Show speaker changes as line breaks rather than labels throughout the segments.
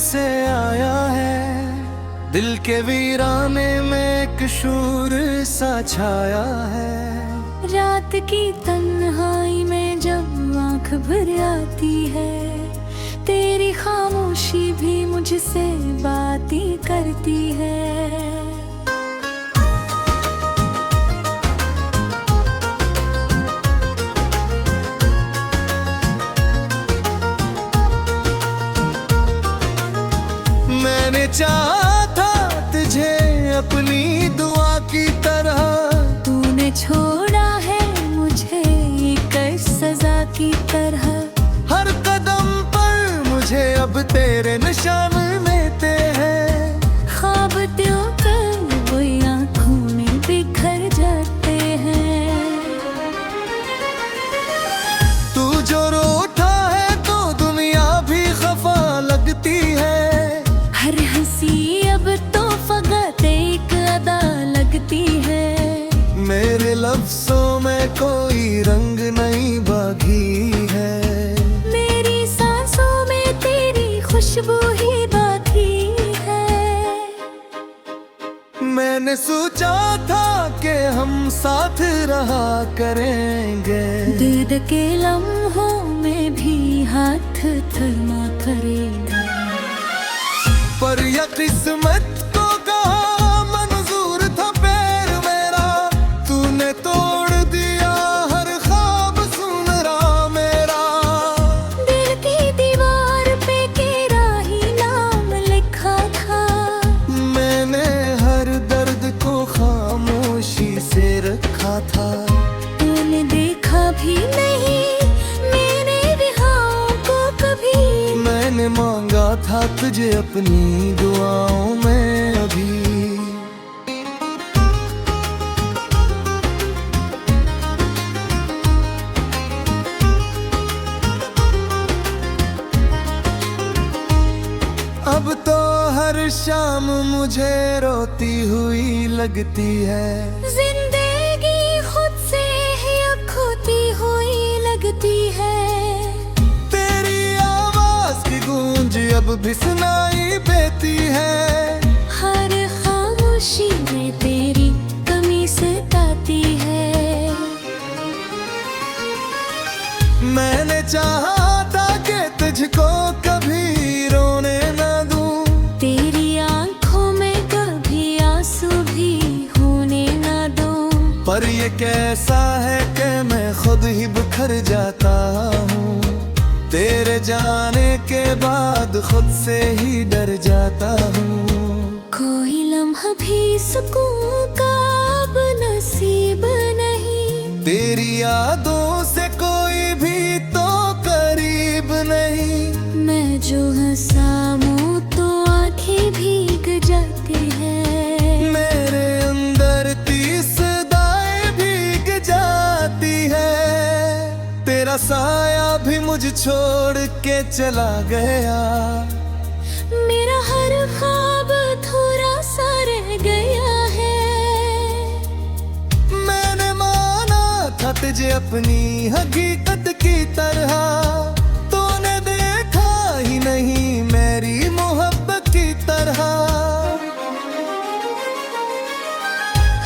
से आया है, दिल के वीराने में एक शूर सा छाया है।
रात की तन्हाई में जब आँख भर आती है, तेरी खामोशी भी मुझसे बातें करती है।
मैंने चाहा था तुझे अपनी दुआ की तरह,
तूने छोड़ा है मुझे एक सजा की तरह।
हर कदम पर मुझे अब तेरे निशान लेते हैं।
ख्वाब त्यों कर वो आँखों में बिखर जाते हैं।
तू जो रूठा है तो दुनिया भी खफा लगती है।
हर हंसी अब तो फकत एक अदा लगती है।
मेरे लफ्जों में कोई रंग नहीं बाकी है,
मेरी सांसों में तेरी खुशबू ही बाकी है।
मैंने सोचा था कि हम साथ रहा करेंगे,
दर्द के लम्हों में भी हाथ थरमा करेगा।
पर यह किस्मत को कहा मंजूर था पैर मेरा, तूने तोड़ दिया हर ख्वाब सुनरा मेरा।
दिल की दीवार पे तेरा ही नाम लिखा था,
मैंने हर दर्द को खामोशी से रखा था।
तूने देखा भी नहीं मेरे रिहाओं को कभी,
मैंने मांगा था तुझे अपनी दुआओं में अभी। अब तो हर शाम मुझे रोती हुई लगती है।
जिंदगी खुद से ही खोती हुई लगती है।
तेरी आवाज की गूंज अब भी सुनाई देती है।
हर खामोशी में तेरी कमी सताती है।
मैंने चाहा था कि तुझको कभी रोने न दूं,
तेरी आंखों में कभी आंसू भी होने न दूं।
पर ये कैसा है कि मैं खुद ही बिखर जाता हूँ। तेरे जाने के बाद खुद से ही डर जाता हूँ।
कोई लम्हा भी सुकून का अब नसीब नहीं,
तेरी यादों से कोई भी तो करीब नहीं।
मैं जो हंसाऊं तो आंखें भीग जाती है।
मेरे अंदर 30 दाएं भीग जाती है। तेरा साया भी मुझ छोड़ के चला गया।
मेरा हर ख्वाब थोड़ा सा रह गया है।
मैंने माना था तुझे अपनी हकीकत की तरह, तूने देखा ही नहीं मेरी मोहब्बत की तरह।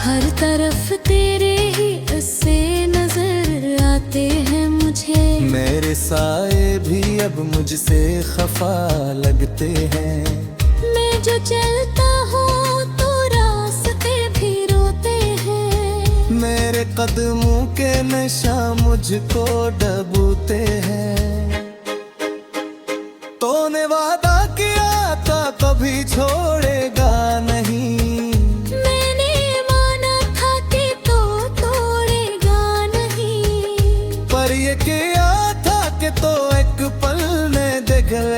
हर तरफ तेरे ही ऐसे नजर आते हैं मुझे।
मेरे साए भी अब मुझसे खफा लगते हैं।
मैं जो चलता हूँ तो रास्ते भी रोते हैं।
मेरे कदमों के नशा मुझको डबूते हैं। तूने वादा किया था कभी छोड़ेगा नहीं,
मैंने माना था कि तो तोड़ेगा नहीं।
पर ये किया था कि तो एक पल में दिखा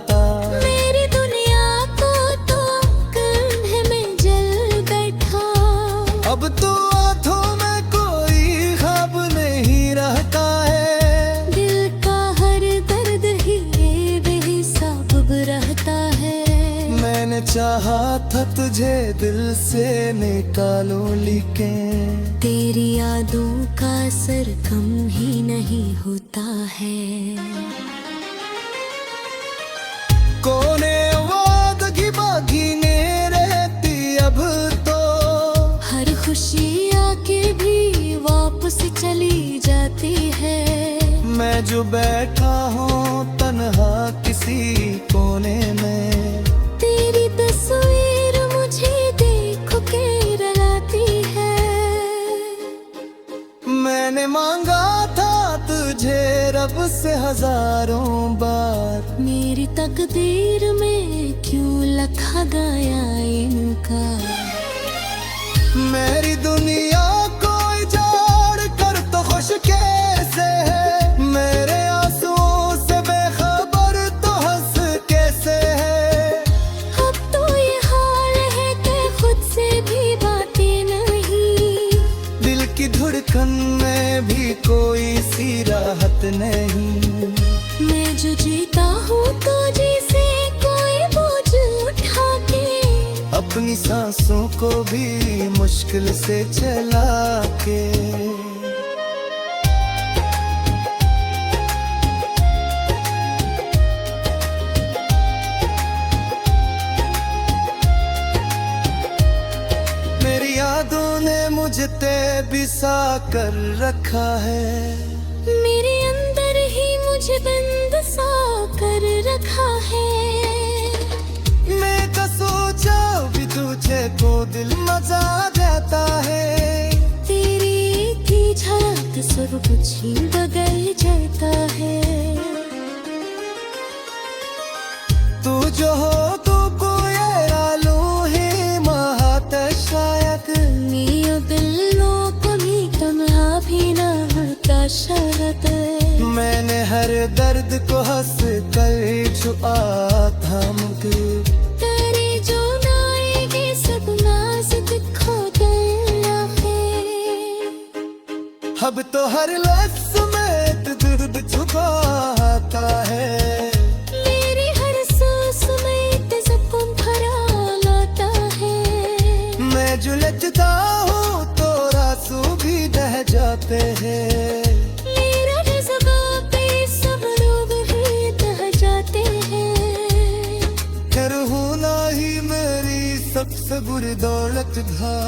था।
मेरी दुनिया को तो कंधे में जल बैठा।
अब तो आँखों में कोई ख्वाब नहीं रहता है।
दिल का हर दर्द ही बेहिसाब रहता है।
मैंने चाहा था तुझे दिल से निकालो लेकिन
तेरी यादों का असर कम ही नहीं होता है।
कोने वादगी बागी ने रहती अब तो।
हर खुशी आके भी वापस चली जाती है।
मैं जो बैठा हूँ तन्हा किसी कोने में,
तेरी तस्वीर मुझे देखो के रुलाती है।
मैंने मांगा था तुझे रब से हजारों बार,
मेरी तकदीर में क्यों लिखा गया इनका।
मेरी दुनिया को उजाड़ कर तो खुश कैसे है, मेरे आंसुओं से बेखबर तो हंस कैसे है।
अब तो ये हाल है कि खुद से भी बातें नहीं,
दिल की धड़कन में भी कोई सी राहत नहीं।
मैं जो जीता हूँ तो जैसे कोई बोझ उठा के,
अपनी सांसों को भी मुश्किल से चला के। मेरी यादों ने मुझे बेबिसा कर रखा है,
मेरे अंदर ही मुझे बंद सा कर रखा है।
मैं तो सोचा भी तुझे को दिल मजा देता है,
तेरी थी झलक सब कुछ ही बदल जाता है।
तू जो हो तू को ये आलू ही महत शायद,
मिया दिलों को भी तन्हा भी ना होता शरत।
मैंने हर दर्द को हंस कर छुआ थाम के,
तेरे जो नाएंगे सब नाज दिखो दिल है।
अब तो हर लफ्ज में दर्द छुपाता है,
मेरी हर सांस में जख्म भरा लाता है।
मैं जो लचता हूँ तो आंसू भी बह जाते हैं।
मेरा जज्बा पे सब लोग ही बह जाते हैं।
कर होना ही मेरी सबसे बुरी दौलत था।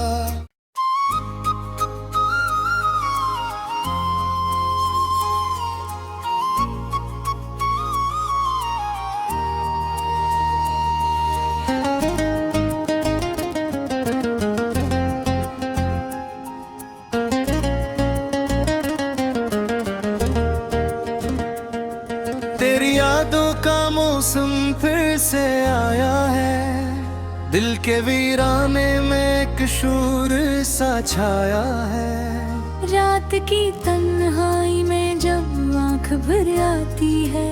तेरी यादों का मौसम फिर से आया है, दिल के वीराने में एक शूर सा छाया है।
रात की तन्हाई में जब आँख भर आती है,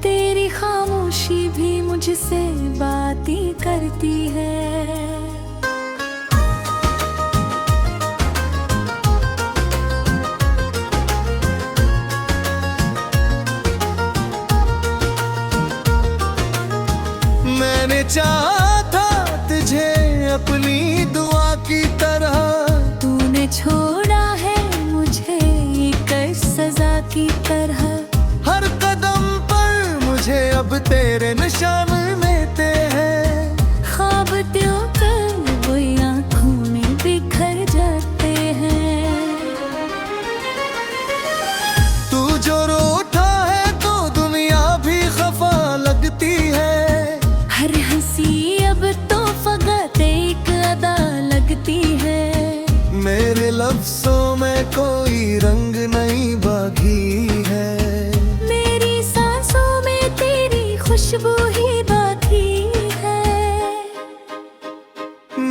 तेरी खामोशी भी मुझसे बातें करती है।
मैंने चाहा था तुझे अपनी दुआ की तरह,
तूने छोड़ा है मुझे एक सजा की तरह।
हर कदम पर मुझे अब तेरे निशान मिलते हैं।
ख्वाब त्यों कर वो आँखों में बिखर जाते हैं।
तू जो रोता है तो दुनिया भी खफा लगती है।
हर हंसी अब तो फकत एक अदा लगती है।
मेरे लफ्जों में कोई रंग नहीं बाकी है,
मेरी सांसों में तेरी खुशबू ही बाकी है।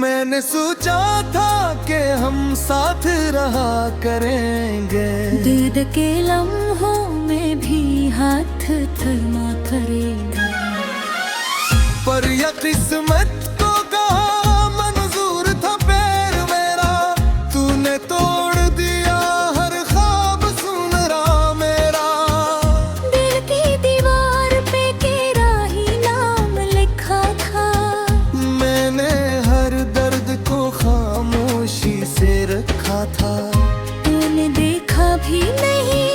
मैंने सोचा था कि हम साथ रहा करेंगे,
दर्द के लम्हों में भी हाथ थमा करेगा।
पर यह किस्मत को कहा मंजूर था पैर मेरा, तूने तोड़ दिया हर ख्वाब सुनरा मेरा।
दिल की दीवार पे तेरा ही नाम लिखा था,
मैंने हर दर्द को खामोशी से रखा था।
तूने देखा भी नहीं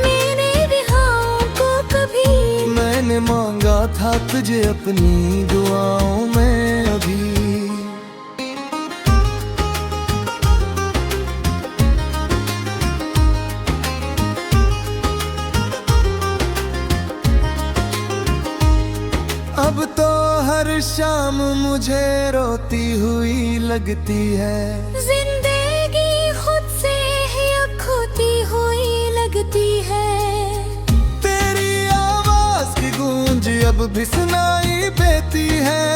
मेरे रिहाओं को कभी,
मैंने मांगा था तुझे अपनी दुआओं में अभी। अब तो हर शाम मुझे रोती हुई लगती है,
जिंदगी खुद से ही खोती हुई लगती है।
तेरी आवाज की गूंज अब भी सुनाई देती है,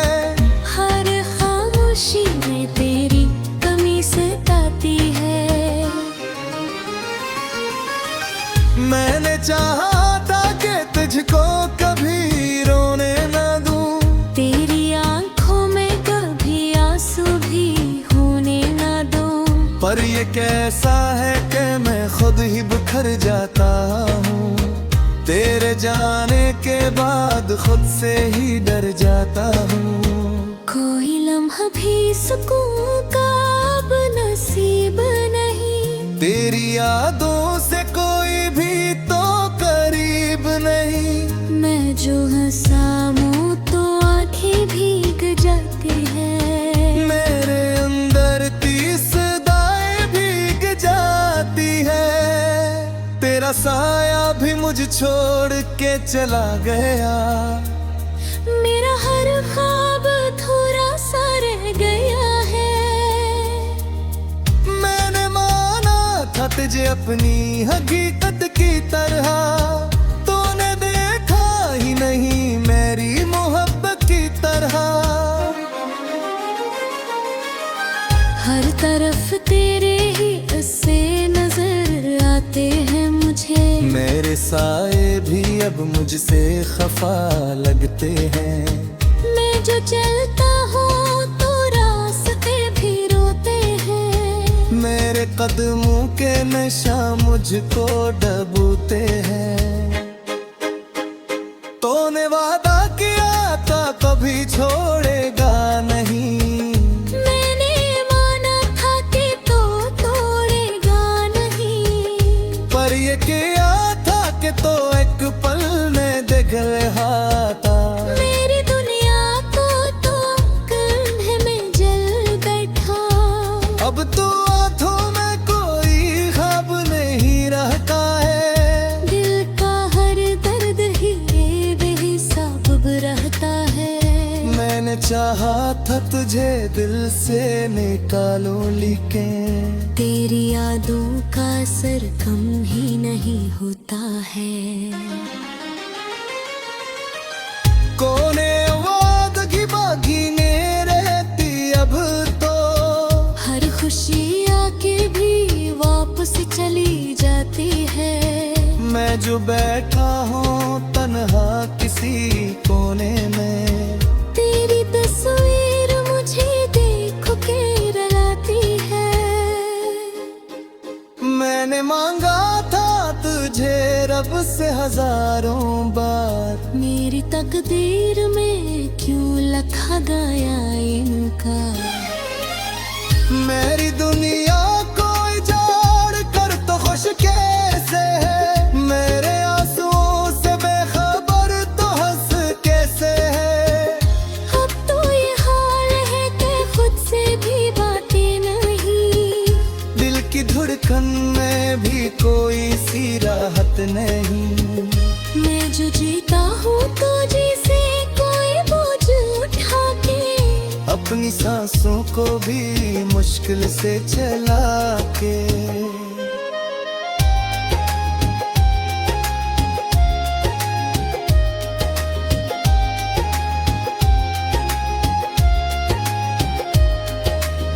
हर खामोशी में तेरी कमी सताती है।
मैंने चाहा था कि तुझको कभी रोने न दूं,
तेरी आंखों में कभी आंसू भी होने न दूं।
पर ये कैसा है कि मैं खुद ही बिखर जाता हूँ, तेरे जाने के बाद खुद से ही डर जाता हूँ।
कोई लम्हा भी सुकून का अब नसीब नहीं,
तेरी यादों से कोई भी तो करीब नहीं।
मैं जो हंसाऊं तो आंखें भीग जाती है,
मेरे अंदर 30 दाएं भीग जाती है। तेरा साया भी मुझे छोड़ के चला गया,
मेरा हर ख्वाब थोड़ा सा रह गया है।
मैंने माना था तुझे अपनी हकीकत की तरह, तूने देखा ही नहीं मेरी मोहब्बत की तरह।
हर तरफ तेरे ही ऐसे नजर आते हैं मुझे,
मेरे साए भी अब मुझसे खफा लगते हैं।
मैं जो चलता हूँ तो रास्ते भी रोते हैं,
मेरे कदमों के नशा मुझको डबूते हैं। तूने वादा किया था कभी छोड़ेगा नहीं,
मैंने माना था कि तो तोड़ेगा नहीं।
पर ये किया था कि तो एक पल में दिखल था।
मेरी दुनिया को तो कंधे में जल बैठा,
अब तो आंखों में कोई ख्वाब नहीं रहता है,
दिल का हर दर्द ही बेहिसाब रहता है।
मैंने चाहा था तुझे दिल से निकालूं लेकिन
तेरी यादों का असर कम ही नहीं होता है।
कोने वादगी बागी ने रहती अब तो,
हर खुशी आके भी वापस चली जाती है।
मैं जो बैठा हूँ तन्हा किसी कोने में,
तेरी तस्वीर मुझे देखो के रुलाती है।
मैंने मांगा था तुझे रब से हजारों बार,
मेरी तकदीर में क्यों लिखा गया इनका।
मेरी दुनिया को इजाड़ कर तो खुश कैसे है, मेरे आंसुओं से बेखबर तो हंस कैसे है।
अब तो ये हाल है कि खुद से भी बातें नहीं,
दिल की धड़कन में भी कोई सी राहत नहीं।
मैं जो जीता हूँ तो जैसे कोई बोझ उठा के,
अपनी सांसों को भी मुश्किल से चला के।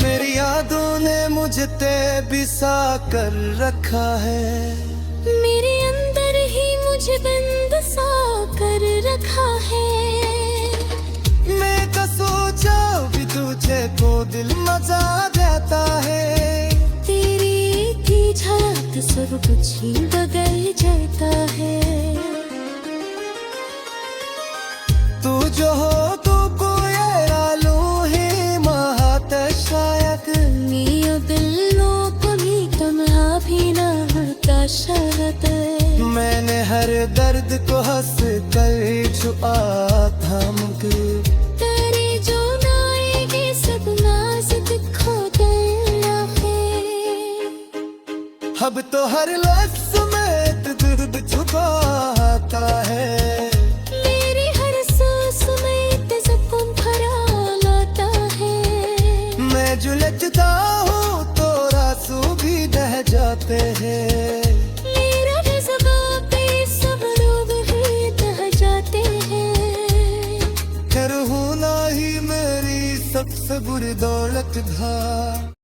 मेरी यादों ने मुझे बेबिसा कर रखा है,
मेरे अंदर ही मुझे बंद सा कर रखा है।
मैं का सोचा भी तुझे को दिल मजा देता है,
तेरी थी झलक सब कुछ ही बदल जाता है।
तू जो हो तू को यालू ही महत शायद,
नीयो दिलों को भी तन्हा भी ना होता शायद।
मैंने हर दर्द को हंस कर छुआ थाम के।
तेरी जो नाएगी सब नाज दिखो दिया है।
अब तो हर लफ्ज़ में दर्द छुपाता है।
मेरी हर सांस में सुकून भरा लाता है।
मैं जो लचता हूँ तो आंसू भी बह जाते हैं।
मेरा जज्बाते सब लोग ही बह जाते हैं।
कर होना ही मेरी सबसे बुरी दौलत था।